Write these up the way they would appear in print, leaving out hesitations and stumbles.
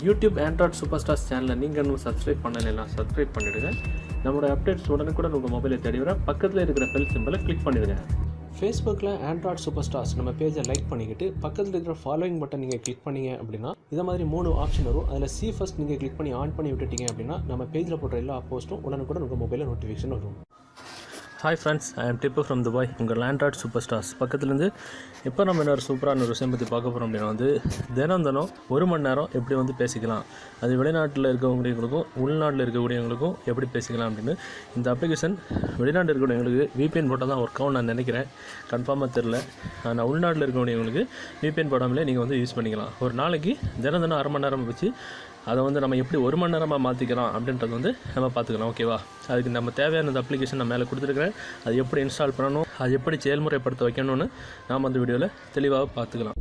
YouTube Android super stars சேனலை நீங்கள் இன்னும் சப்ஸ்கிரைப் பண்ணலைன்னா சப்ஸ்கிரைப் பண்ணிவிடுங்க. நம்மளோட அப்டேட்ஸ் உடனுக்குடன் உங்கள் மொபைலில் தேடி வர பக்கத்தில் இருக்கிற பெல் சிம்பலை கிளிக் பண்ணிடுங்க. ஃபேஸ்புக்கில் ஆண்ட்ராய்ட் சூப்பர் ஸ்டார்ஸ் நம்ம பேஜை லைக் பண்ணிக்கிட்டு பக்கத்தில் இருக்கிற ஃபாலோயிங் பட்டன் நீங்கள் கிளிக் பண்ணிங்க அப்படின்னா இதை மாதிரி 3 ஆப்ஷன் வரும். அதில் சி ஃபர்ஸ்ட் நீங்கள் கிளிக் பண்ணி ஆன் பண்ணி விட்டுட்டீங்க அப்படின்னா நம்ம பேஜில் போடுற எல்லா போஸ்ட்டும் உடனுக்குடன் உங்கள் மொபைலில் நோட்டிஃபிகேஷன் வரும். Hi friends, I am Tippu from Dubai, உங்கள் ஆண்ட்ராய்ட் சூப்பர் ஸ்டார்ஸ் பக்கத்துலேருந்து. இப்போ நம்ம என்ன ஒரு சூப்பரான ஒரு விஷயம் பற்றி பார்க்க போகிறோம் அப்படின்னா தினம் 1 மணி நேரம் எப்படி பேசிக்கலாம், அது வெளிநாட்டில் இருக்கக்கூடியவங்களுக்கும் உள்நாட்டில் இருக்கக்கூடியவங்களுக்கும் எப்படி பேசிக்கலாம் அப்படின்னு. இந்த அப்ளிகேஷன் வெளிநாட்டில் இருக்கக்கூடியவங்களுக்கு VPN போட்டால் தான் ஒர்க் ஆகும் நான் நினைக்கிறேன், கன்ஃபார்மாக தெரில. ஆனால் உள்நாட்டில் இருக்கக்கூடியவங்களுக்கு VPN போடாமலே நீங்கள் யூஸ் பண்ணிக்கலாம். ஒரு நாளைக்கு தினம் 1/2 மணி நேரம் வச்சு அதை நம்ம எப்படி 1 மணி நேரமாக மாற்றிக்கலாம் அப்படின்றது நம்ம பார்த்துக்கலாம். ஓகேவா? அதுக்கு நம்ம தேவையான அந்த அப்ளிகேஷன் நான் மேலே கொடுத்துருக்கிறேன். அது எப்படி இன்ஸ்டால் பண்ணணும், அது எப்படி செயல்முறைப்படுத்த வைக்கணும்னு நாம் அந்த வீடியோவில் தெளிவாக பார்த்துக்கலாம்.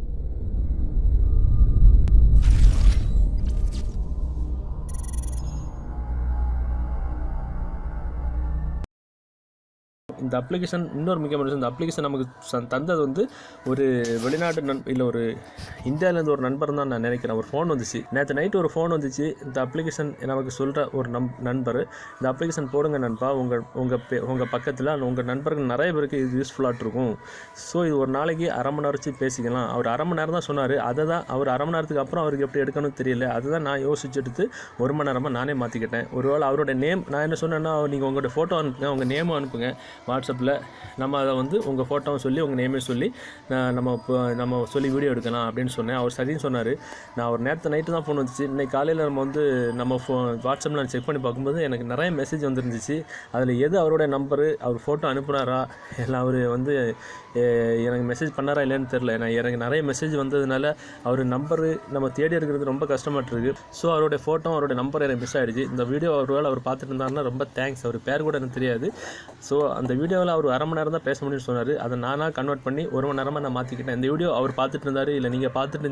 இந்த அப்ளிகேஷன் இன்னொரு முக்கியமான விஷயம், இந்த அப்ளிகேஷன் நமக்கு தந்தது ஒரு வெளிநாட்டு இல்லை ஒரு இந்தியாவிலேருந்து ஒரு நண்பர் தான் நான் நினைக்கிறேன். ஒரு ஃபோன் வந்துச்சு நேற்று நைட்டு, ஒரு ஃபோன் வந்துச்சு. இந்த அப்ளிகேஷன் நமக்கு சொல்கிற ஒரு நண்பர், இந்த அப்ளிகேஷன் போடுங்க நண்பா, உங்கள் பக்கத்தில் உங்கள் நண்பர்கள் நிறைய பேருக்கு இது யூஸ்ஃபுல்லாக இருக்கும். ஸோ இது ஒரு நாளைக்கு 1/2 மணி நேரம் வச்சு பேசிக்கலாம். அவர் 1/2 மணி நேரம் தான் சொன்னார். அதை தான் அவர் 1/2 மணி நேரத்துக்கு அப்புறம் அவருக்கு எப்படி எடுக்கணும்னு தெரியல. அதுதான் நான் யோசிச்சு எடுத்து 1 மணி நேரமாக நானே மாற்றிக்கிட்டேன். ஒருவேளை அவரோட நேம் நான் என்ன சொன்னேன்னா, நீங்கள் உங்களோட ஃபோட்டோ அனுப்புங்க, உங்கள் நேமும் அனுப்புங்க வாட்ஸ்அப்பில். நம்ம அதை உங்கள் ஃபோட்டோவும் சொல்லி உங்கள் நேமே சொல்லி நம்ம சொல்லி வீடியோ எடுக்கலாம் அப்படின்னு சொன்னேன். அவர் சரின்னு சொன்னார். நான் ஒரு நேற்று நைட்டு தான் ஃபோன் வந்துச்சு. இன்றைக்கி காலையில் நம்ம வாட்ஸ்அப்பில் நான் செக் பண்ணி பார்க்கும்போது எனக்கு நிறைய மெசேஜ் வந்துருந்துச்சு. அதில் எது அவரோட நம்பரு, அவர் ஃபோட்டோ அனுப்புனாரா இல்லை அவர் எனக்கு மெசேஜ் பண்ணாரா இல்லைன்னு தெரில. எனக்கு நிறைய மெசேஜ் வந்ததுனால அவர் நம்பரு நம்ம தேடி இருக்கிறது ரொம்ப கஷ்டமாட்டிருக்கு. ஸோ அவருடைய ஃபோட்டோ அவருடைய நம்பர் எனக்கு மிஸ் ஆகிடுச்சு. இந்த வீடியோ ஒருவேளை அவர் பார்த்துட்டு இருந்தாருன்னா ரொம்ப தேங்க்ஸ். அவர் பேர் கூட எனக்கு தெரியாது. ஸோ அந்த வீடியோவில் அவர் 1/2 மணி நேரம் தான் பேச முடியும்னு சொன்னார். அதை நானாக கன்வெர்ட் பண்ணி 1 மணி நேரமாக நான் மாற்றிக்கிட்டேன். இந்த வீடியோ அவர் பார்த்துட்டு இருந்தார் இல்லை நீங்கள் பார்த்துட்டு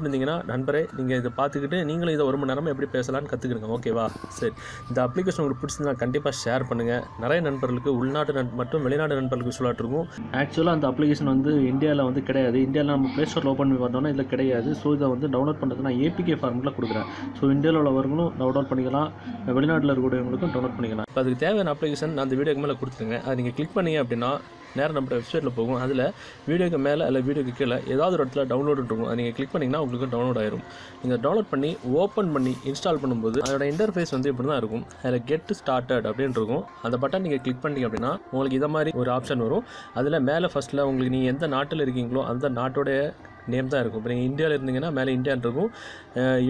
இருந்தீங்கன்னா நண்பரே, நீங்கள் இதை பார்த்துக்கிட்டு நீங்களும் இதை 1 மணி நேரமாக எப்படி பேசலான்னு கற்றுக்குறீங்க. ஓகேவா? சரி, இந்த அப்ளிகேஷன் உங்களுக்கு பிடிச்சிருந்தா கண்டிப்பாக ஷேர் பண்ணுங்கள். நிறைய நண்பர்களுக்கு உள்நாட்டு மற்றும் வெளிநாட்டு நண்பர்களுக்கு சொல்லாட்டு இருக்கும். ஆக்சுவலாக அந்த அப்ளிகேஷன் இந்தியாவில் கிடையாது. இந்தியாவில் நம்ம ப்ளே ஸ்டோரில் ஓப்பன் பண்ணி பார்த்தோம்னா இதில் கிடையாது. ஸோ இதை டவுன்லோட் பண்ணுறது நான் APK ஃபார்மெட்டில் கொடுக்குறேன். ஸோ இந்தியாவில் உள்ளவர்களும் டவுன்லோட் பண்ணிக்கலாம், வெளிநாட்டில் இருக்கக்கூடியவங்களுக்கும் டவுன்லோட் பண்ணிக்கலாம். இப்போ அதுக்கு தேவையான அப்ளிகேஷன் நான் அந்த வீடியோக்கு மேலே கொடுத்துருங்க. அதை நீங்கள் கிளிக் பண்ணீங்க அப்படின்னா நேரம் நம்ம வெப்சைட்டில் போகும். அதில் வீடியோக்கு மேலே இல்லை வீடியோக்கு கீழே ஏதாவது ஒரு இடத்துல டவுன்லோட் இருக்கும். அதை நீங்கள் கிளிக் பண்ணிங்கன்னா உங்களுக்கு டவுன்லோட் ஆயிரும். நீங்கள் டவுன்லோட் பண்ணி ஓப்பன் பண்ணி இன்ஸ்டால் பண்ணும்போது அதோட இன்டர்ஃபேஸ் இப்படி தான் இருக்கும். அதில் கெட் ஸ்டார்டட் அப்படின்னு இருக்கும். அந்த பட்டன் நீங்கள் கிளிக் பண்ணிங்க அப்படின்னா உங்களுக்கு இதை மாதிரி ஒரு ஆப்ஷன் வரும். அதில் மேலே ஃபஸ்ட்டில் உங்களுக்கு நீங்கள் எந்த நாட்டில் இருக்கீங்களோ அந்த நாட்டோடைய நேம் தான் இருக்கும். இப்போ நீங்கள் இந்தியாவில் இருந்தீங்கன்னா மேலே இந்தியான்னு இருக்கும்.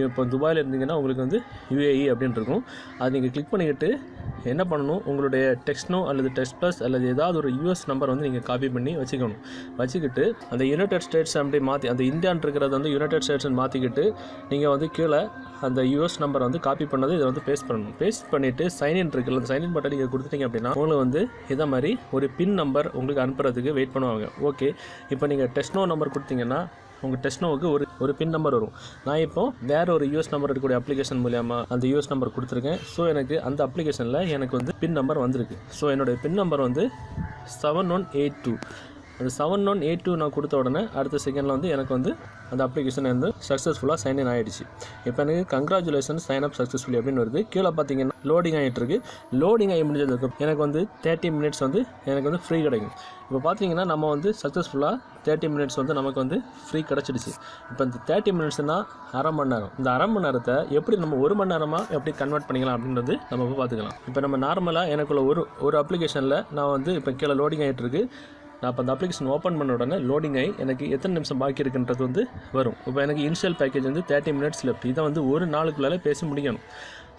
இப்போ துபாயில் இருந்தீங்கன்னா உங்களுக்கு UAE அப்படின்னு இருக்கும். அது நீங்கள் கிளிக் பண்ணிக்கிட்டு என்ன பண்ணணும், உங்களுடைய டெக்ஸ்ட்னோ அல்லது டெக்ஸ்ட் ப்ளஸ் அல்லது ஏதாவது ஒரு US நம்பர் நீங்கள் காப்பி பண்ணி வச்சுக்கிட்டு அந்த யுனைடெட் ஸ்டேட்ஸ் அப்படி மாற்றி அந்த இந்தியான்னு இருக்கிறத யுனைடெட் ஸ்டேட்ஸ்ன்னு மாற்றிக்கிட்டு நீங்கள் கீழே அந்த US நம்பரை காப்பி பண்ணது இதை பேஸ்ட் பண்ணணும். பேஸ்ட் பண்ணிவிட்டு சைன்இன் இருக்குல்ல, அந்த சைன்இன் பட்டன் நீங்கள் கொடுத்துட்டீங்க அப்படின்னா உங்களுக்கு இதை மாதிரி ஒரு பின் நம்பர் உங்களுக்கு அனுப்புறதுக்கு வெயிட் பண்ணுவாங்க. ஓகே, இப்போ நீங்கள் டெஸ்ட்னோ நம்பர் கொடுத்தீங்கன்னா உங்கள் டெஸ்ட்னோவுக்கு ஒரு பின் நம்பர் வரும். நான் இப்போ வேறு ஒரு US நம்பர் இருக்கக்கூடிய அப்ளிகேஷன் மூலியமாக அந்த US நம்பர் கொடுத்துருக்கேன். ஸோ எனக்கு அந்த அப்ளிகேஷனில் எனக்கு பின் நம்பர் வந்திருக்கு. ஸோ என்னுடைய பின் நம்பர் 7182. அந்த 7182 நான் கொடுத்த உடனே அடுத்த செகண்டில் எனக்கு அந்த அப்ளிகேஷன் சக்ஸஸ்ஃபுல்லாக சைன்இன் ஆகிடுச்சு. இப்போ எனக்கு கங்க்ராச்சுலேஷன் சைன் அப் சக்ஸஸ்ஃபுல்லி அப்படின்னு வருது. கீழே பார்த்தீங்கன்னா லோடிங் ஆகிட்டு இருக்கு. லோடிங் ஆகி முடிஞ்சதுக்கு எனக்கு 30 மினிட்ஸ் எனக்கு ஃப்ரீ கிடைக்கும். இப்போ பார்த்தீங்கன்னா நம்ம சக்ஸஸ்ஃபுல்லாக 30 மினிட்ஸ் நமக்கு ஃப்ரீ கிடச்சிடுச்சு. இப்போ இந்த 30 மினிட்ஸ்னால் 1/2 மணி நேரம். இந்த 1/2 மணி நேரத்தை எப்படி நம்ம 1 மணி நேரமாக எப்படி கன்வெர்ட் பண்ணிக்கலாம் அப்படின்றது நம்ம பார்த்துக்கலாம். இப்போ நம்ம நார்மலாக எனக்குள்ள ஒரு அப்ளிகேஷனில் நான் இப்போ கீழே லோடிங் ஆகிட்டு இருக்கு. நான் இப்போ அந்த அப்ளிகேஷன் ஓப்பன் பண்ண உடனே லோடிங் ஆகி எனக்கு எத்தனை நிமிஷம் பாக்கி இருக்குன்றது வரும். இப்போ எனக்கு இனிஷியல் பேக்கேஜ் 30 மினிட்ஸ் லெஃப்ட். இதை ஒரு நாளுக்குள்ளாலே பேசி முடிக்கணும்.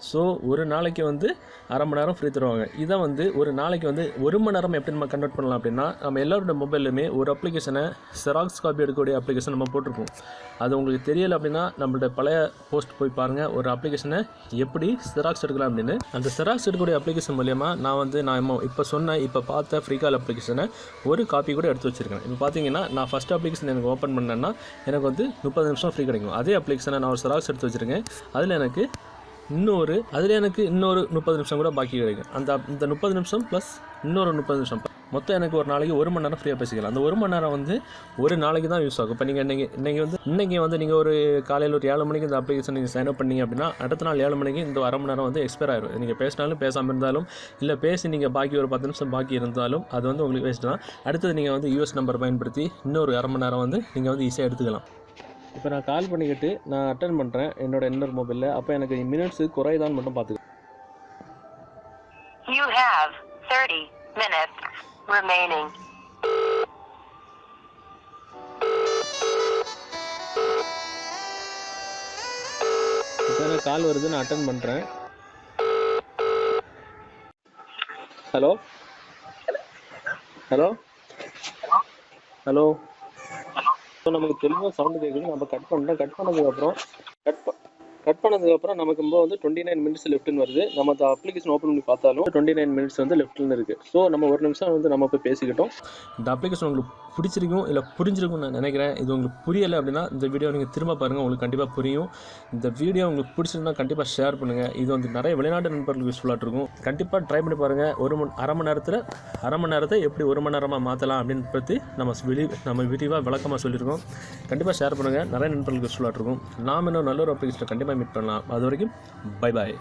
ஸோ ஒரு நாளைக்கு 1/2 மணி நேரம் ஃப்ரீ தருவாங்க. இதை ஒரு நாளைக்கு 1 மணி நேரம் எப்படி நம்ம கன்வெர்ட் பண்ணலாம் அப்படின்னா, நம்ம எல்லாரோட மொபைலுமே ஒரு அப்ளிகேஷனை செராக்ஸ் காப்பி எடுக்கக்கூடிய அப்ளிகேஷன் நம்ம போட்டிருப்போம். அது உங்களுக்கு தெரியலை அப்படின்னா நம்மளோட பழைய போஸ்ட் போய் பாருங்கள், ஒரு அப்ளிகேஷனை எப்படி செராக்ஸ் எடுக்கலாம் அப்படின்னு. அந்த செராக்ஸ் எடுக்கக்கூடிய அப்ளிகேஷன் மூலியமாக நான் இப்போ பார்த்த ஃப்ரீ கால் அப்ளிகேஷனை ஒரு காப்பி கூட எடுத்து வச்சுருக்கேன். இப்போ பார்த்தீங்கன்னா நான் ஃபஸ்ட் அப்ளிகேஷன் எனக்கு ஓப்பன் பண்ணேன்னா எனக்கு 30 நிமிஷம் ஃப்ரீ கிடைக்கும். அதே அப்ளிகேஷனை நான் ஒரு செராக்ஸ் எடுத்து வச்சுருக்கேன். அதில் எனக்கு இன்னொரு 30 நிமிஷம் கூட பாக்கி கிடைக்கும். இந்த 30 நிமிஷம் ப்ளஸ் இன்னொரு 30 நிமிஷம் மொத்தம் எனக்கு ஒரு நாளைக்கு 1 மணி நேரம் ஃப்ரீயாக பேசிக்கலாம். அந்த 1 மணி நேரம் வந்து ஒரு நாளைக்கு தான் யூஸ் ஆகும். இப்போ நீங்கள் இன்றைக்கி வந்து நீங்கள் ஒரு காலையில் ஒரு 7 மணிக்கு இந்த அப்ளிகேஷன் நீங்கள் சைன் அப் பண்ணீங்க அப்படின்னா அடுத்த நாள் 7 மணிக்கு இந்த அரை மணி நேரம் வந்து எக்ஸ்பயர் ஆயிடும். நீங்கள் பேசினாலும் பேசாமல் இருந்தாலும் இல்லை பேசி நீங்கள் பாக்கி ஒரு 10 நிமிஷம் பாக்கி இருந்தாலும் அது வந்து உங்களுக்கு வேஸ்ட் தான். அடுத்தது நீங்கள் வந்து யூஎஸ் நம்பர் பயன்படுத்தி இன்னொரு அரை மணி நேரம் வந்து நீங்கள் வந்து ஈஸியாக எடுத்துக்கலாம். இப்போ நான் கால் பண்ணிக்கிட்டு நான் அட்டன் பண்ணுறேன் என்னோட இன்னொரு மொபைலில். அப்போ எனக்கு மினிட்ஸு குறையுதான்னு மட்டும் பார்த்துக்கலாம். You have 30 minutes remaining. இப்போ எனக்கு கால் வருது, நான் அட்டன் பண்ணுறேன். ஹலோ ஹலோ ஹலோ ஸோ நமக்கு தெளிவாக சவுண்டு கேட்குது. நம்ம கட் பண்ணதுக்கப்புறம் நமக்கு வந்து 29 மினிட்ஸ் லெஃப்ட்னு வருது. நம்ம அந்த அப்ளிகேஷன் ஓப்பன் பண்ணி பார்த்தாலும் 29 மினிட்ஸ் வந்து லெஃப்ட்னு இருக்குது. ஸோ நம்ம ஒரு நிமிஷம் வந்து நம்ம போய் பேசிக்கிட்டோம். இந்த அப்ளிகேஷன் உங்களுக்கு பிடிச்சிருக்கும் இல்லை புரிஞ்சிருக்கும்னு நான் நினைக்கிறேன். இது உங்களுக்கு புரியலை அப்படின்னா இந்த வீடியோ நீங்கள் திரும்ப பாருங்கள், உங்களுக்கு கண்டிப்பாக புரியும். இந்த வீடியோ உங்களுக்கு பிடிச்சிருந்தா கண்டிப்பாக ஷேர் பண்ணுங்கள். இது வந்து நிறைய வெளிநாட்டு நண்பர்களுக்கு யூஸ்ஃபுல்லாக இருக்கும். கண்டிப்பாக ட்ரை பண்ணி பாருங்கள். அரை மணி நேரத்தை எப்படி 1 மணி நேரமாக மாற்றலாம் அப்படின்னு பற்றி நம்ம விரிவாக விளக்கமாக சொல்லியிருக்கோம். கண்டிப்பாக ஷேர் பண்ணுங்கள், நிறைய நண்பர்களுக்கு யூஸ்ஃபுல்லாக இருக்கும். நாம் இன்னும் நல்ல ஒரு அப்ளிகேஷனை கண்டிப்பாக மீட் பண்ணலாம். அது வரைக்கும் பை பாய்.